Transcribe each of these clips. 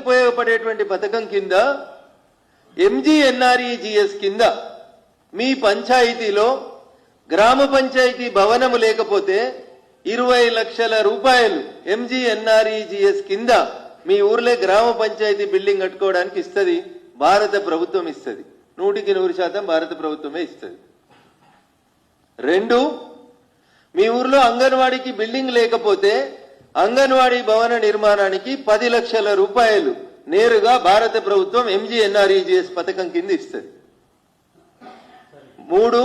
ఉపయోగపడేటువంటి పథకం కింద MGNREGS కింద మీ పంచాయతీలో గ్రామ పంచాయతీ భవనము లేకపోతే 20 లక్షల రూపాయలు MGNREGS కింద మీ ఊర్లో గ్రామ పంచాయతీ బిల్డింగ్ కట్టుకోవడానికి ఇస్తుంది, భారత ప్రభుత్వం ఇస్తుంది. 100% భారత ప్రభుత్వమే ఇస్తుంది. 2, మీ ఊర్లో అంగన్వాడీకి బిల్డింగ్ లేకపోతే అంగన్వాడీ భవన నిర్మాణానికి 10 లక్షల రూపాయలు నేరుగా భారత ప్రభుత్వం MGNREGS పథకం కింద ఇస్తుంది. 3,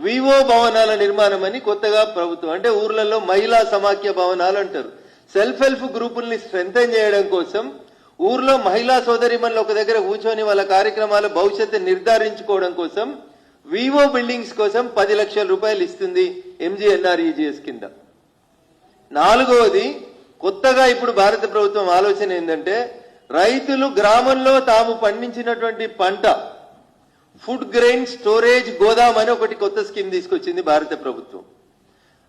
వివో భవనాల నిర్మాణం అని కొత్తగా ప్రభుత్వం, అంటే ఊర్లలో మహిళా సమాఖ్య భవనాలు అంటారు, సెల్ఫ్ హెల్ప్ గ్రూపుల్ని స్ట్రెంథెన్ చేయడం కోసం ఊర్లో మహిళా సోదరిమణులు ఒక దగ్గర కూర్చొని వాళ్ళ కార్యక్రమాల భవిష్యత్తు నిర్ధారించుకోవడం కోసం వివో బిల్డింగ్స్ కోసం 10 లక్షల రూపాయలు ఇస్తుంది MGNREGS కింద. 4వది, కొత్తగా ఇప్పుడు భారత ప్రభుత్వం ఆలోచన ఏంటంటే రైతులు గ్రామంలో తాము పండించినటువంటి పంట ఫుడ్ గ్రెయిన్ స్టోరేజ్ గోదాం అని ఒకటి కొత్త స్కీమ్ తీసుకొచ్చింది భారత ప్రభుత్వం.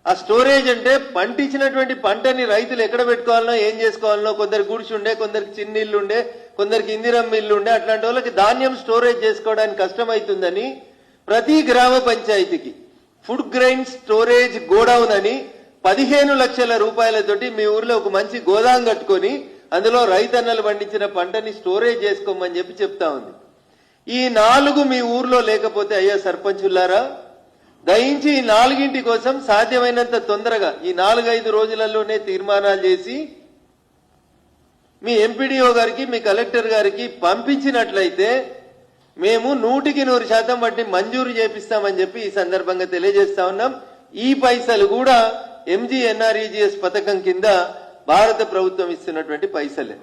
ఆ స్టోరేజ్ అంటే పండించినటువంటి పంటని రైతులు ఎక్కడ పెట్టుకోవాలనో ఏం చేసుకోవాలనో, కొందరికి గుడిసి ఉండే, కొందరికి చిన్న ఇల్లు ఉండే, కొందరికి ఇందిరమ్మ ఇల్లు ఉండే, అట్లాంటి వాళ్ళకి ధాన్యం స్టోరేజ్ చేసుకోవడానికి కష్టమవుతుందని ప్రతి గ్రామ పంచాయతీకి ఫుడ్ గ్రెయిన్ స్టోరేజ్ గోడౌన్ అని 15 లక్షల రూపాయలతోటి మీ ఊర్లో ఒక మంచి గోదాం కట్టుకొని అందులో రైతన్నలు పండించిన పంటని స్టోరేజ్ చేసుకోమని చెప్పి చెప్తా ఉంది. ఈ 4 మీ ఊర్లో లేకపోతే అయ్యా సర్పంచులారా, దయించి ఈ 4 కోసం సాధ్యమైనంత తొందరగా ఈ 4-5 రోజులలోనే తీర్మానాలు చేసి మీ ఎంపీడీఓ గారికి మీ కలెక్టర్ గారికి పంపించినట్లయితే మేము 100% వాటిని మంజూరు చేపిస్తామని చెప్పి ఈ సందర్భంగా తెలియజేస్తా ఉన్నాం. ఈ పైసలు కూడా MGNREGS పథకం కింద భారత ప్రభుత్వం ఇస్తున్నటువంటి పైసలే.